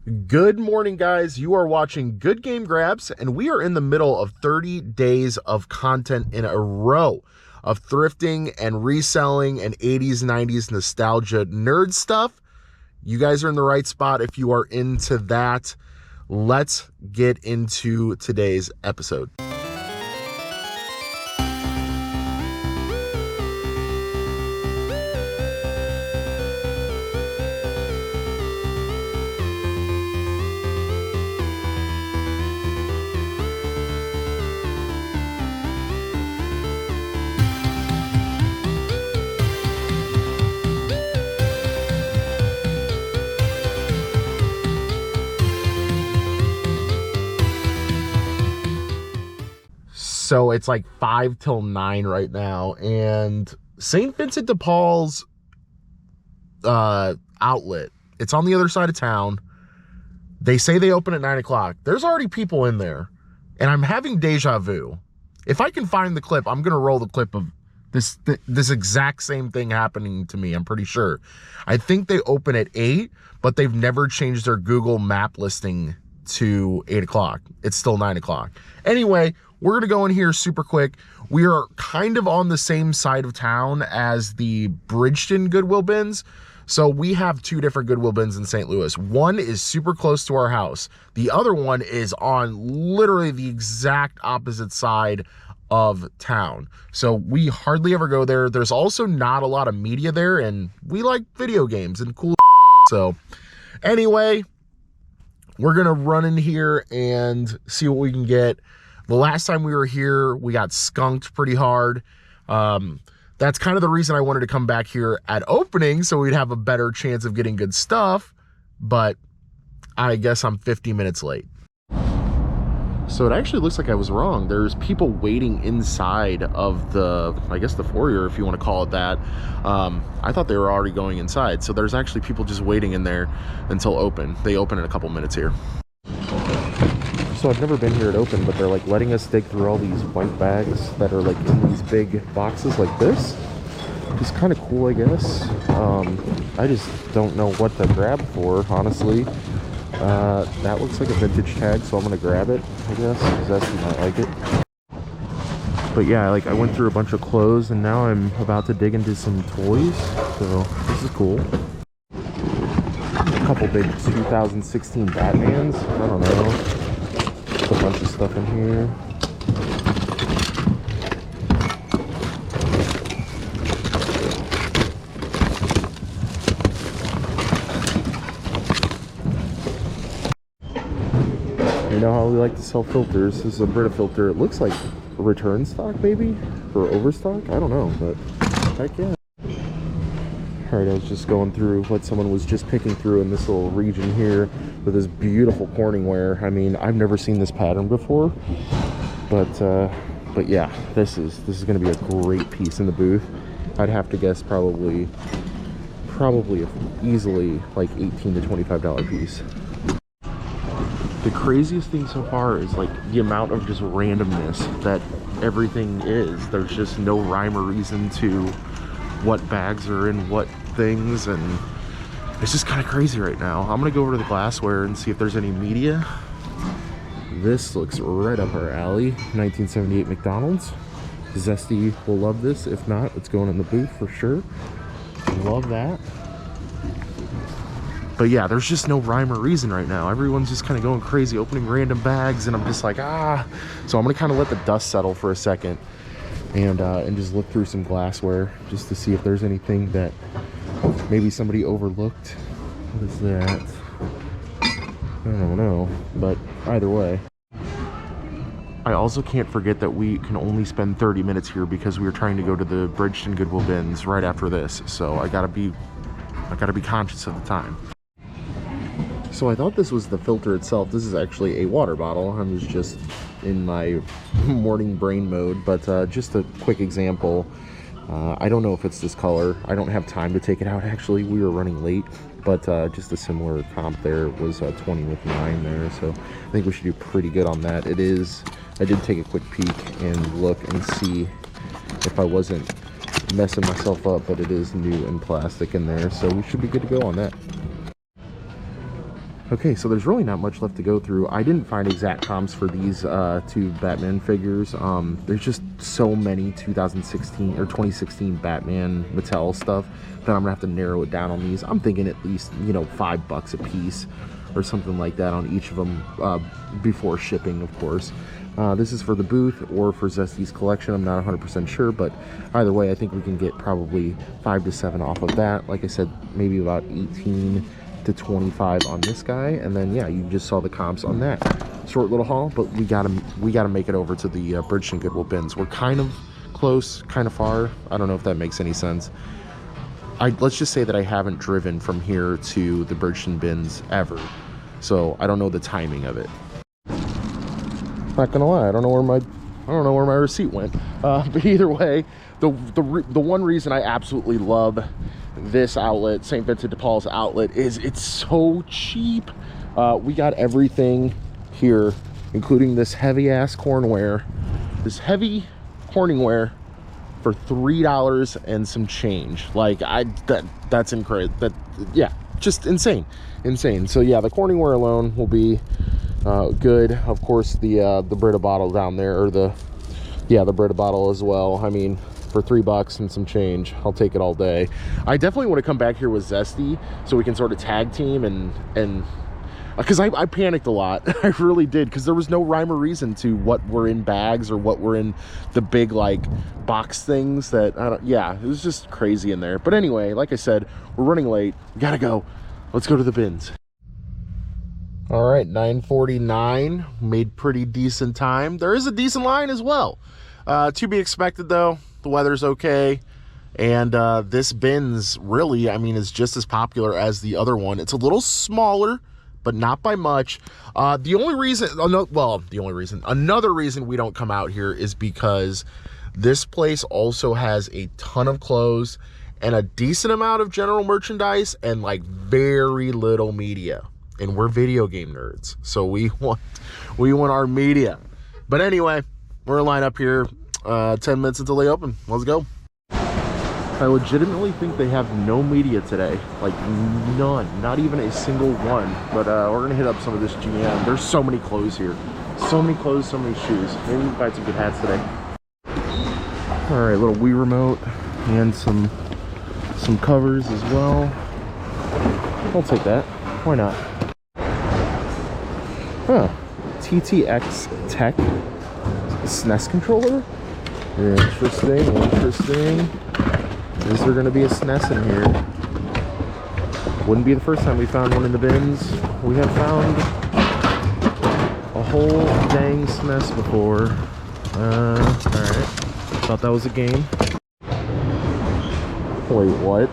Good morning, guys. You are watching Good Game Grabs, and we are in the middle of 30 days of content in a row of thrifting and reselling and 80s, 90s nostalgia nerd stuff. You guys are in the right spot if you are into that. Let's get into today's episode. So it's like 5 till 9 right now, and St. Vincent de Paul's outlet, it's on the other side of town. They say they open at 9 o'clock. There's already people in there, and I'm having deja vu. If I can find the clip, I'm gonna roll the clip of this exact same thing happening to me. I'm pretty sure. I think they open at 8, but they've never changed their Google map listing to 8 o'clock. It's still 9 o'clock. Anyway, we're gonna go in here super quick. We are kind of on the same side of town as the Bridgeton Goodwill bins. So we have 2 different Goodwill bins in St. Louis. One is super close to our house. The other one is on literally the exact opposite side of town. So we hardly ever go there. There's also not a lot of media there, and we like video games and cool. So anyway, we're gonna run in here and see what we can get. The last time we were here, we got skunked pretty hard. That's kind of the reason I wanted to come back here at opening, so we'd have a better chance of getting good stuff, but I guess I'm 50 minutes late. So it actually looks like I was wrong. There's people waiting inside of the, I guess the foyer, if you want to call it that. I thought they were already going inside, so there's actually people just waiting in there until open. They open in a couple minutes here. So I've never been here at open, but they're like letting us dig through all these white bags that are like in these big boxes like this. It's kind of cool, I guess. I just don't know what to grab for, honestly. That looks like a vintage tag, so I'm gonna grab it, I guess, because Zesty might like it. But yeah, like I went through a bunch of clothes, and now I'm about to dig into some toys, so this is cool. A couple big 2016 Batmans, I don't know. A bunch of stuff in here. You know how we like to sell filters. This is a Brita filter. It looks like return stock, maybe, or overstock. I don't know, but heck yeah. Alright, I was just going through what someone was just picking through in this little region here with this beautiful Corningware. I mean, I've never seen this pattern before, but yeah, this is going to be a great piece in the booth. I'd have to guess probably easily like $18 to $25 piece. The craziest thing so far is like the amount of just randomness that everything is. There's just no rhyme or reason to what bags are in what things, and it's just kind of crazy right now. I'm gonna go over to the glassware and see if there's any media. This looks right up our alley. 1978 McDonald's. Zesty will love this. If not, it's going in the booth for sure. Love that. But yeah, there's just no rhyme or reason right now. Everyone's just kind of going crazy, opening random bags, and I'm just like, ah. So I'm gonna kind of let the dust settle for a second and just look through some glassware just to see if there's anything that maybe somebody overlooked. What is that? I don't know, but either way. I also can't forget that we can only spend 30 minutes here because we were trying to go to the Bridgeton Goodwill bins right after this, so I gotta be conscious of the time. So I thought this was the filter itself. This is actually a water bottle. I was just in my morning brain mode, but just a quick example. I don't know if it's this color. I don't have time to take it out, actually. We were running late, but just a similar comp there. It was 20 with 9 there, so I think we should do pretty good on that. It is, I did take a quick peek and look and see if I wasn't messing myself up, but it is new and plastic in there, so we should be good to go on that. Okay, so there's really not much left to go through. I didn't find exact comps for these two Batman figures. There's just so many 2016 or 2016 Batman Mattel stuff that I'm gonna have to narrow it down on these. I'm thinking at least, you know, $5 a piece or something like that on each of them before shipping, of course. This is for the booth or for Zesty's collection. I'm not 100% sure, but either way, I think we can get probably 5 to 7 off of that. Like I said, maybe about 18 to 25 on this guy, and then yeah, you just saw the comps on that short little haul. But we gotta make it over to the Bridgeton Goodwill bins. We're kind of close, kind of far. I don't know if that makes any sense. Let's just say that I haven't driven from here to the Bridgeton bins ever, so I don't know the timing of it. Not gonna lie, I don't know where my receipt went. But either way, the one reason I absolutely love this outlet, St. Vincent de Paul's outlet, is it's so cheap. We got everything here, including this heavy ass cornware, for $3 and some change. Like, that's incredible. Yeah, just insane. So yeah, the Corningware alone will be good. Of course, the Brita bottle down there, or the Brita bottle as well. I mean, for $3 and some change, I'll take it all day. I definitely want to come back here with Zesty so we can sort of tag team, and because I panicked a lot. I really did, because there was no rhyme or reason to what were in bags or what were in the big like box things that yeah, it was just crazy in there. But anyway, like I said, we're running late, we gotta go. Let's go to the bins. All right, 9:49, made pretty decent time. There is a decent line as well, to be expected though. The weather's okay, and this BINS really, I mean, is just as popular as the other one. It's a little smaller, but not by much. Another reason we don't come out here is because this place also has a ton of clothes and a decent amount of general merchandise and like very little media. And we're video game nerds, so we want our media. But anyway, we're gonna line up here 10 minutes until they open. Let's go. I legitimately think they have no media today, like none, not even a single one. But we're gonna hit up some of this GM. There's so many clothes here, so many clothes, so many shoes. Maybe we can buy some good hats today. All right, little Wii remote and some covers as well. I'll take that. Why not? Huh? TTX Tech SNES controller. Interesting. Is there going to be a SNES in here? Wouldn't be the first time we found one in the bins. We have found a whole dang SNES before. Alright. Thought that was a game. Wait, what?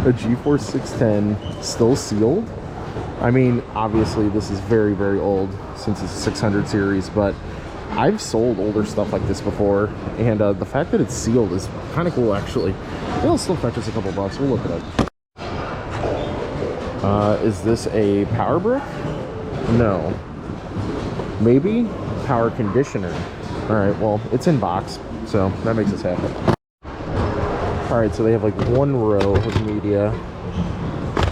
a GeForce 610 still sealed? I mean, obviously this is very, very old since it's a 600 series, but I've sold older stuff like this before, and the fact that it's sealed is kind of cool, actually. It'll still fetch us a couple bucks. We'll look it up. Is this a power brick? No. Maybe? Power conditioner. Alright, well, it's in box, so that makes us happy. Alright, so they have like one row of media.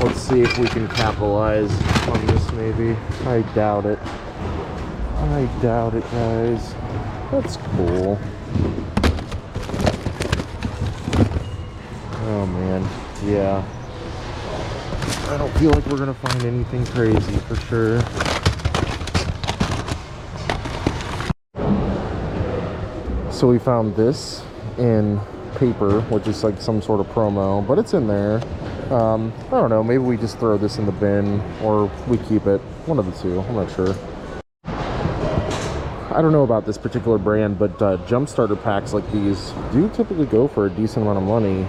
Let's see if we can capitalize on this, maybe. I doubt it. Guys. That's cool. Oh man, yeah. I don't feel like we're gonna find anything crazy for sure. So we found this in paper, which is like some sort of promo, but it's in there. I don't know, maybe we just throw this in the bin or we keep it. One of the two, I'm not sure. I don't know about this particular brand, but jump starter packs like these do typically go for a decent amount of money.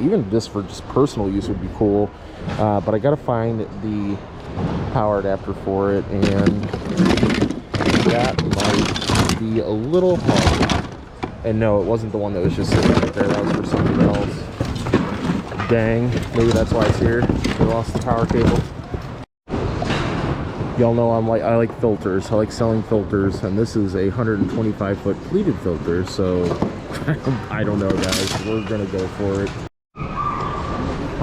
Even just for personal use would be cool. But I gotta find the power adapter for it, and that might be a little hard. And no, it wasn't the one that was just sitting right there. That was for something else. Dang, maybe that's why it's here. We lost the power cable. Y'all know I like filters. I like selling filters, and this is a 125-foot pleated filter, so I don't know, guys. We're gonna go for it.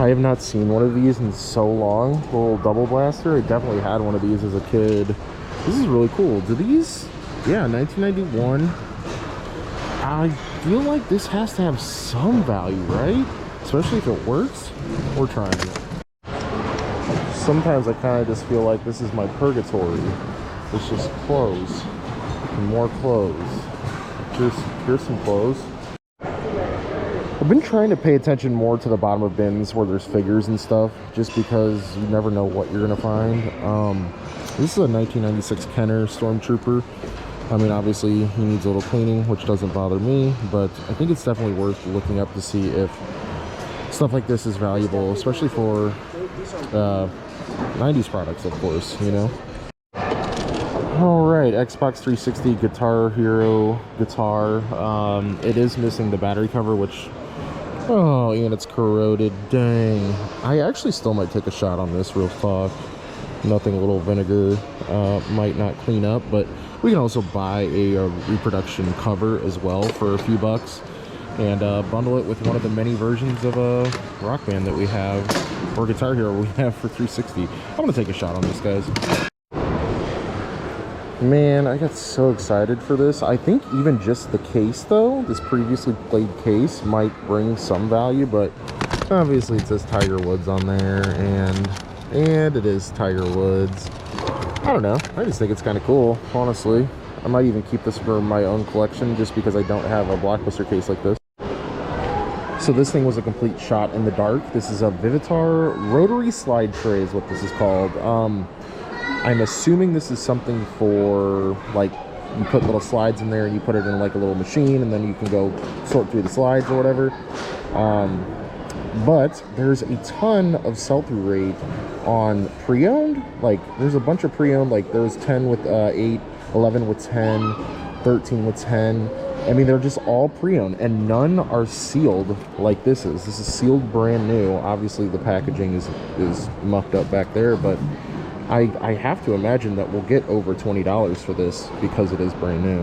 I have not seen one of these in so long. The little double blaster. I definitely had one of these as a kid. This is really cool. Do these? Yeah, 1991. I feel like this has to have some value, right? Especially if it works. We're trying. Sometimes I kind of just feel like this is my purgatory. It's just clothes and more clothes. Here's some clothes. I've been trying to pay attention more to the bottom of bins where there's figures and stuff, just because you never know what you're gonna find. This is a 1996 Kenner Stormtrooper. I mean, obviously he needs a little cleaning, which doesn't bother me, but I think it's definitely worth looking up to see if stuff like this is valuable, especially for 90s products, of course, you know. All right, Xbox 360 Guitar Hero guitar. It is missing the battery cover, which, oh, and it's corroded. Dang. I actually still might take a shot on this real talk. Nothing a little vinegar might not clean up, but we can also buy a reproduction cover as well for a few bucks and bundle it with one of the many versions of a Rock Band that we have, or Guitar Hero we have for 360. I'm gonna take a shot on this, guys. Man, I got so excited for this. I think even just the case, though, this previously played case, might bring some value, but obviously it says Tiger Woods on there, and it is Tiger Woods. I don't know. I just think it's kind of cool, honestly. I might even keep this for my own collection just because I don't have a Blockbuster case like this. So this thing was a complete shot in the dark. This is a Vivitar rotary slide tray is what this is called. I'm assuming this is something for, like, you put little slides in there and you put it in like a little machine and then you can go sort through the slides or whatever. But there's a ton of sell-through rate on pre-owned. Like, there's a bunch of pre-owned, like there's 10 with 8, 11 with 10, 13 with 10. I mean, they're just all pre-owned, and none are sealed like this is. This is sealed brand new. Obviously the packaging is mucked up back there, but I have to imagine that we'll get over $20 for this because it is brand new.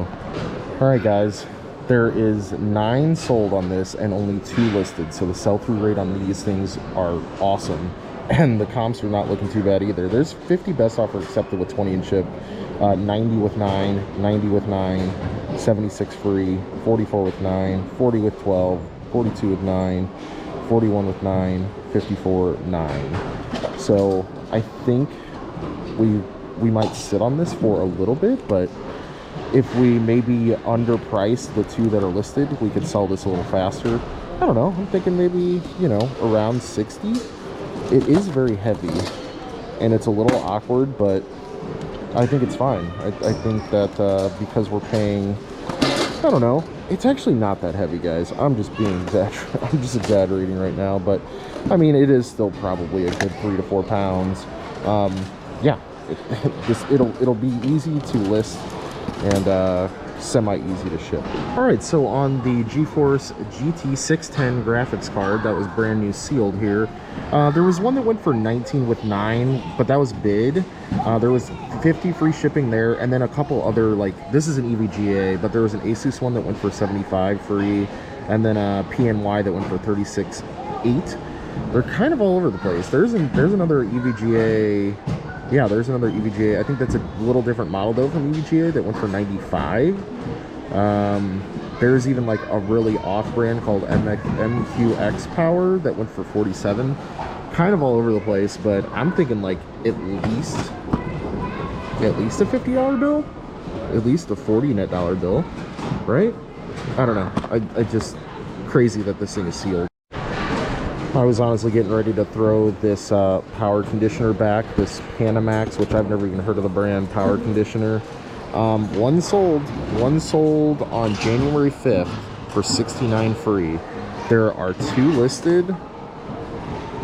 All right, guys, there is 9 sold on this and only 2 listed. So the sell-through rate on these things are awesome. And the comps are not looking too bad either. There's 50 best offer accepted with 20 and chip, 90 with 9, 90 with 9, 76 free, 44 with 9, 40 with 12, 42 with 9, 41 with 9, 54, 9. So I think we might sit on this for a little bit, but if we maybe underprice the 2 that are listed, we could sell this a little faster. I don't know, I'm thinking maybe, you know, around 60. It is very heavy and it's a little awkward, but I think it's fine. I think that because we're paying, I don't know, it's actually not that heavy, guys. I'm just exaggerating right now, but I mean, it is still probably a good 3 to 4 pounds. Yeah, it'll be easy to list and semi-easy to ship. All right, so on the GeForce GT 610 graphics card that was brand new sealed here, there was one that went for 19 with 9, but that was bid. There was 50 free shipping there, and then a couple other, like, this is an EVGA, but there was an Asus one that went for 75 free, and then a PNY that went for 36.8. They're kind of all over the place. There's another EVGA. Yeah, there's another EVGA. I think that's a little different model though from EVGA that went for 95. There's even like a really off-brand called MQX Power that went for 47. Kind of all over the place, but I'm thinking like at least a $50 bill, at least a $40 net bill, right? I don't know. I just crazy that this thing is sealed. I was honestly getting ready to throw this power conditioner back, this Panamax, which I've never even heard of the brand, power conditioner. One sold on January 5th for 69 free. There are 2 listed.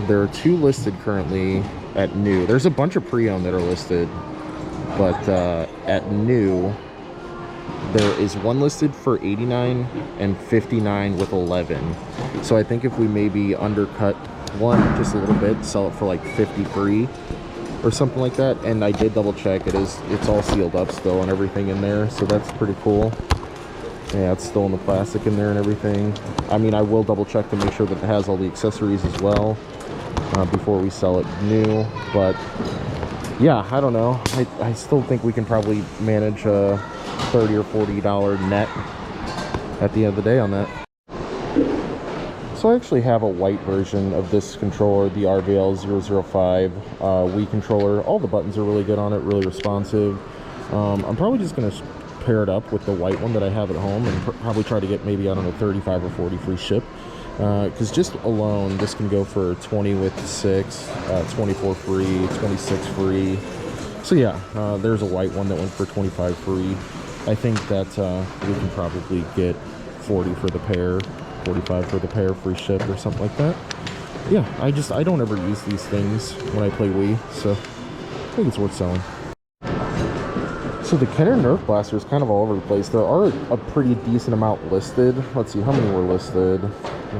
There are 2 listed currently at new. There's a bunch of pre-owned that are listed, but at new, there is 1 listed for 89 and 59 with 11. So I think if we maybe undercut one just a little bit, sell it for like 50 free or something like that. And I did double check, it's all sealed up still and everything in there, so that's pretty cool. Yeah, it's still in the plastic in there and everything. I mean, I will double check to make sure that it has all the accessories as well. before we sell it new. But yeah, I don't know. I still think we can probably manage a $30 or $40 net at the end of the day on that. So I actually have a white version of this controller, the RVL005 Wii controller. All the buttons are really good on it, really responsive. I'm probably just going to pair it up with the white one that I have at home and probably try to get maybe, I don't know, 35 or 40 free ship. Because just alone, this can go for 20 with 6, 24 free, 26 free. So yeah, there's a white one that went for 25 free. I think that we can probably get 40 for the pair, 45 for the pair, free ship or something like that. Yeah, I don't ever use these things when I play Wii, so I think it's worth selling. So the Kenner Nerf Blaster is kind of all over the place. There are a pretty decent amount listed. Let's see, how many were listed?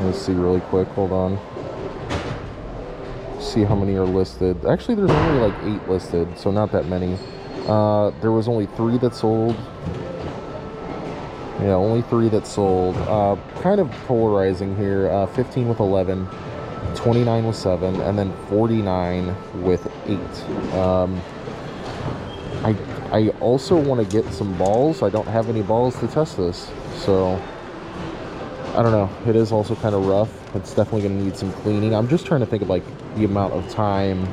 Let's see really quick, hold on. See how many are listed. Actually, there's only like 8 listed, so not that many. There was only 3 that sold. Yeah, only 3 that sold. Kind of polarizing here. 15 with 11, 29 with 7, and then 49 with 8. I also want to get some balls. I don't have any balls to test this, so I don't know. It is also kind of rough. It's definitely going to need some cleaning. I'm just trying to think of like the amount of time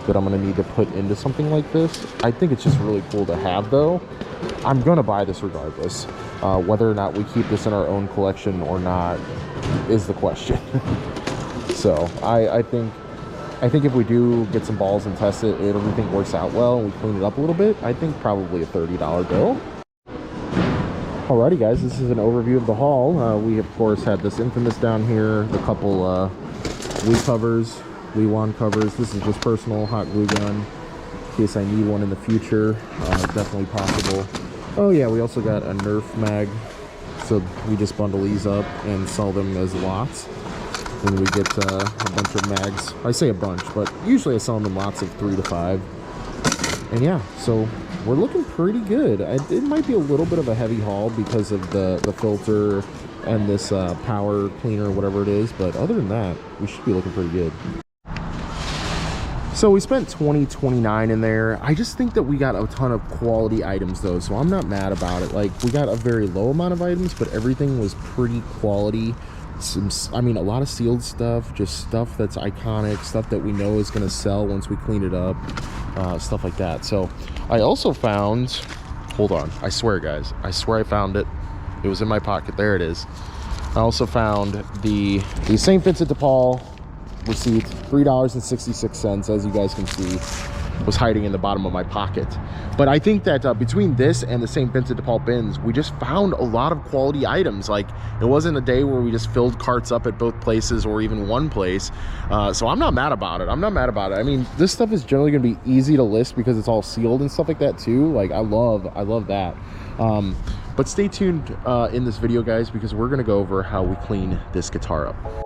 that I'm going to need to put into something like this. I think it's just really cool to have, though. I'm going to buy this regardless. Whether or not we keep this in our own collection or not is the question. So I think if we do get some balls and test it, and everything works out well, and we clean it up a little bit, I think probably a $30 bill. Alrighty guys, this is an overview of the haul. We of course had this infamous down here, the couple Wii covers, Wii wand covers. This is just personal hot glue gun in case I need one in the future. Definitely possible. Oh yeah, we also got a Nerf mag, so we just bundle these up and sell them as lots. Then we get a bunch of mags. I say a bunch, but usually I sell them in lots of 3 to 5. And yeah, so we're looking pretty good. It might be a little bit of a heavy haul because of the filter and this power cleaner, whatever it is. But other than that, we should be looking pretty good. So we spent $20.29 in there. I just think that we got a ton of quality items though, so I'm not mad about it. Like, we got a very low amount of items, but everything was pretty quality. I mean, a lot of sealed stuff, just stuff that's iconic, stuff that we know is going to sell once we clean it up, stuff like that. So I also found, hold on, I swear guys, I swear I found it. It was in my pocket. There it is. I also found the St. Vincent de Paul receipt, $3.66, as you guys can see, was hiding in the bottom of my pocket. But I think that between this and the St. Vincent de Paul bins, we just found a lot of quality items. Like, it wasn't a day where we just filled carts up at both places or even one place. So I'm not mad about it. I'm not mad about it. I mean, this stuff is generally going to be easy to list because it's all sealed and stuff like that too. Like, I love that. But stay tuned in this video, guys, because we're going to go over how we clean this guitar up.